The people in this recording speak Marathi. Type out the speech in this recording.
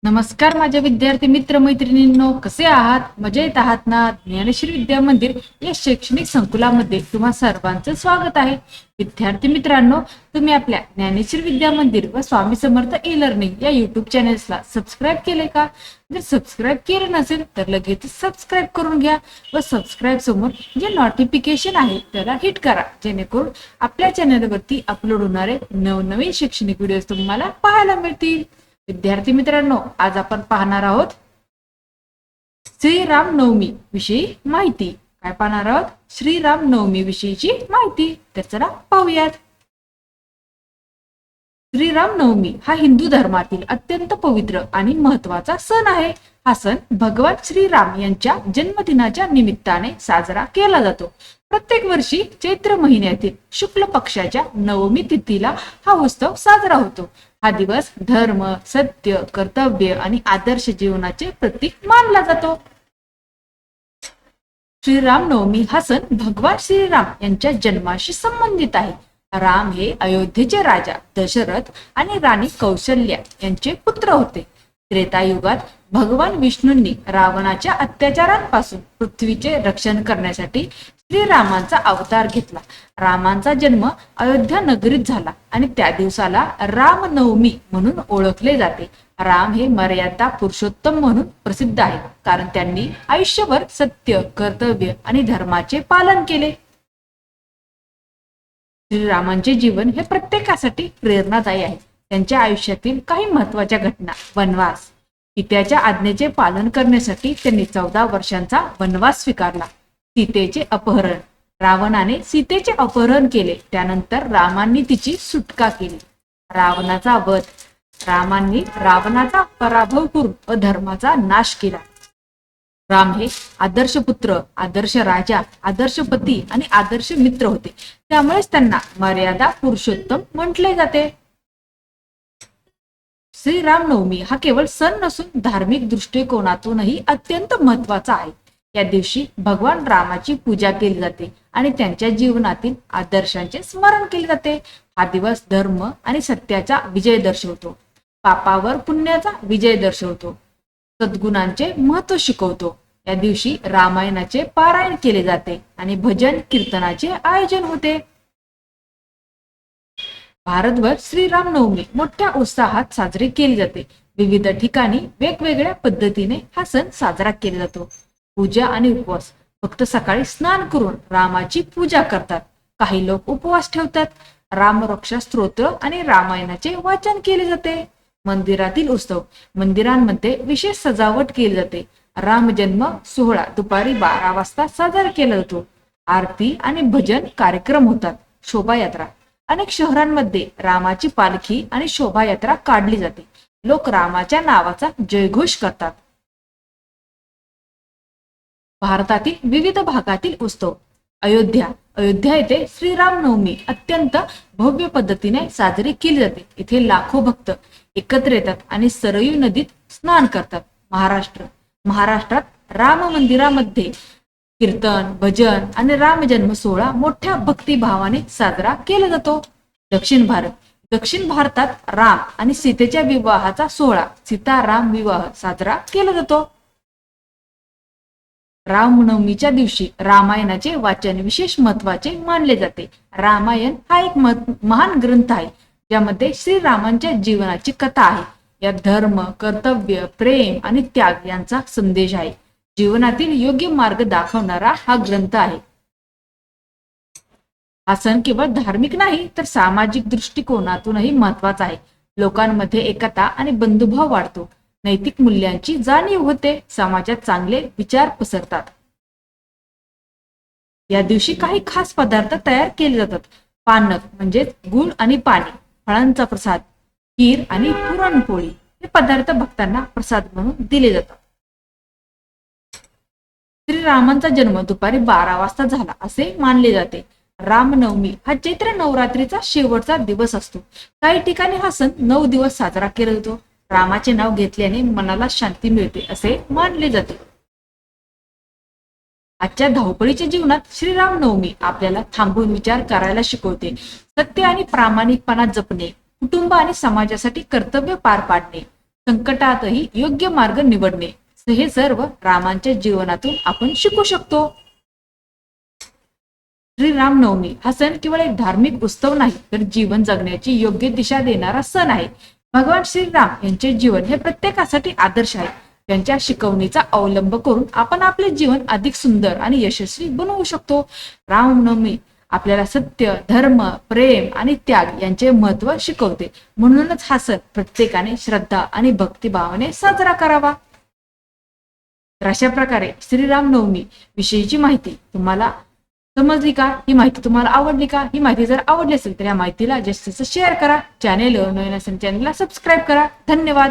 नमस्कार माझ्या विद्यार्थी मित्र मैत्रिणींनो, कसे आहात? मजेत आहात ना? ज्ञानेश्वरी विद्या मंदिर या शैक्षणिक संकुलामध्ये तुम्हा सर्वांचं स्वागत आहे. विद्यार्थी मित्रांनो, तुम्ही आपल्या ज्ञानेश्वरी विद्या मंदिर व स्वामी समर्थ ई लर्निंग या युट्यूब चॅनेल्सला सबस्क्राईब केले का? जर सबस्क्राईब केलं नसेल तर लगेच सबस्क्राईब करून घ्या व सबस्क्राईब समोर जे नोटिफिकेशन आहे त्याला हिट करा, जेणेकरून आपल्या चॅनेलवरती अपलोड होणारे नवनवीन शैक्षणिक व्हिडिओ तुम्हाला पाहायला मिळतील. विद्यार्थी मित्रांनो, आज आपण पाहणार आहोत श्रीराम नवमी विषयी माहिती. काय पाहणार आहोत? श्रीराम नवमी विषयीची माहिती. तर चला पाहूयात. श्रीराम नवमी हा हिंदू धर्मातील अत्यंत पवित्र आणि महत्वाचा सण आहे. हा सण भगवान श्रीराम यांच्या जन्मदिनाच्या निमित्ताने साजरा केला जातो. प्रत्येक वर्षी चैत्र महिन्यातील शुक्ल पक्षाच्या नवमी तिथीला हा उत्सव साजरा होतो. हा दिवस धर्म, सत्य, कर्तव्य आणि आदर्श जीवनाचे प्रतीक मानला जातो. श्रीराम नवमी हा सण भगवान श्रीराम यांच्या जन्माशी संबंधित आहे. राम हे अयोध्येचे राजा दशरथ आणि राणी कौशल्या यांचे पुत्र होते. त्रेतायुगात भगवान विष्णूंनी रावणाच्या अत्याचारांपासून पृथ्वीचे रक्षण करण्यासाठी श्रीरामांचा अवतार घेतला. रामांचा जन्म अयोध्या नगरीत झाला आणि त्या दिवसाला रामनवमी म्हणून ओळखले जाते. राम हे मर्यादा पुरुषोत्तम म्हणून प्रसिद्ध आहेत, कारण त्यांनी आयुष्यभर सत्य, कर्तव्य आणि धर्माचे पालन केले. श्रीरामांचे जीवन हे प्रत्येकासाठी प्रेरणादायी आहे. त्यांच्या आयुष्यातील काही महत्वाच्या घटना: वनवास. पित्याच्या आज्ञेचे पालन करण्यासाठी त्यांनी 14 वर्षांचा वनवास स्वीकारला. सीतेचे अपहरण. रावणाने सीतेचे अपहरण केले, त्यानंतर रामांनी तिची सुटका केली. रावणाचा वध. रामांनी रावणाचा पराभव करून अधर्माचा नाश केला. राम हे आदर्श पुत्र, आदर्श राजा, आदर्श पती आणि आदर्श मित्र होते. त्यामुळेच त्यांना मर्यादा पुरुषोत्तम म्हटले जाते. श्रीराम नवमी हा केवळ सण नसून धार्मिक दृष्टिकोनातूनही अत्यंत महत्वाचा आहे. या दिवशी भगवान रामाची पूजा केली जाते आणि त्यांच्या जीवनातील आदर्शांचे स्मरण केले जाते. हा दिवस धर्म आणि सत्याचा विजय दर्शवतो, पापावर पुण्याचा विजय दर्शवतो, सद्गुणांचे महत्व शिकवतो. या दिवशी रामायणाचे पारायण केले जाते आणि भजन कीर्तनाचे आयोजन होते. भारतभर श्रीराम नवमी मोठ्या उत्साहात साजरी केली जाते. विविध ठिकाणी वेगवेगळ्या पद्धतीने हा सण साजरा केला जातो. पूजा आणि उपवास. फक्त सकाळी स्नान करून रामाची पूजा करतात. काही लोक उपवास ठेवतात. रामरक्षा स्तोत्र आणि रामायणाचे वाचन केले जाते. मंदिरातील उत्सव. मंदिरांमध्ये विशेष सजावट केली जाते. राम जन्म सोहळा दुपारी 12 वाजता साजरा केला जातो. आरती आणि भजन कार्यक्रम होतात. शोभायात्रा. अनेक शहरांमध्ये रामाची पालखी आणि शोभायात्रा काढली जाते. लोक रामाच्या नावाचा जयघोष करतात. भारतातील विविध भागातील उत्सव. अयोध्या. अयोध्या येथे श्रीराम नवमी अत्यंत भव्य पद्धतीने साजरी केली जाते. इथे लाखो भक्त एकत्र येतात आणि सरयू नदीत स्नान करतात. महाराष्ट्र. महाराष्ट्रात राम मंदिरामध्ये कीर्तन, भजन आणि राम जन्म सोहळा मोठ्या भक्तिभावाने साजरा केला जातो. दक्षिण भारत. दक्षिण भारतात राम आणि सीतेच्या विवाहाचा सोहळा सीताराम विवाह साजरा केला जातो. रामनवमीच्या दिवशी रामायणाचे वाचन विशेष महत्वाचे मानले जाते. रामायण हा एक महान ग्रंथ आहे, ज्यामध्ये श्रीरामांच्या जीवनाची कथा आहे. यात धर्म, कर्तव्य, प्रेम आणि त्याग यांचा संदेश आहे. जीवनातील योग्य मार्ग दाखवणारा हा ग्रंथ आहे. हा सण केवळ धार्मिक नाही तर सामाजिक दृष्टिकोनातूनही महत्वाचा आहे. लोकांमध्ये एकता आणि बंधुभाव वाढतो. नैतिक मूल्यांची जाणीव होते. समाजात चांगले विचार पसरतात. या दिवशी काही खास पदार्थ तयार केले जातात. पानक म्हणजे गुळ आणि पाणी, फळांचा प्रसाद, खीर आणि पुरणपोळी हे पदार्थ भक्तांना प्रसाद म्हणून दिले जातात. श्रीरामांचा जन्म दुपारी 12 वाजता झाला असे मानले जाते. रामनवमी हा चैत्र नवरात्रीचा शेवटचा दिवस असतो. काही ठिकाणी हा सण 9 दिवस साजरा केला जातो. रामाचे नाव घेतल्याने मनाला शांती मिळते असे मानले जाते. आजच्या धावपळीच्या जीवनात श्रीराम नवमी आपल्याला थांबून विचार करायला शिकवते. सत्य आणि प्रामाणिकपणा जपणे, कुटुंब आणि समाजासाठी कर्तव्य पार पाडणे, संकटातही योग्य मार्ग निवडणे, हे सर्व रामांच्या जीवनातून आपण शिकू शकतो. श्रीरामनवमी हा सण केवळ एक धार्मिक उत्सव नाही, तर जीवन जगण्याची योग्य दिशा देणारा सण आहे. भगवान श्रीराम यांचे जीवन हे प्रत्येकासाठी आदर्श आहे. त्यांच्या शिकवणीचा अवलंब करून आपण आपले जीवन अधिक सुंदर आणि यशस्वी बनवू शकतो. रामनवमी आपल्याला सत्य, धर्म, प्रेम आणि त्याग यांचे महत्त्व शिकवते. म्हणूनच हा सण प्रत्येकाने श्रद्धा आणि भक्तिभावाने साजरा करावा. तर अशा प्रकारे श्रीरामनवमी विषयीची माहिती तुम्हाला समजली का? ही माहिती तुम्हाला आवडली का? ही माहिती जर आवडली असेल तर या माहितीला जास्तीत जास्त शेअर करा. चॅनेलला सबस्क्राईब करा. धन्यवाद.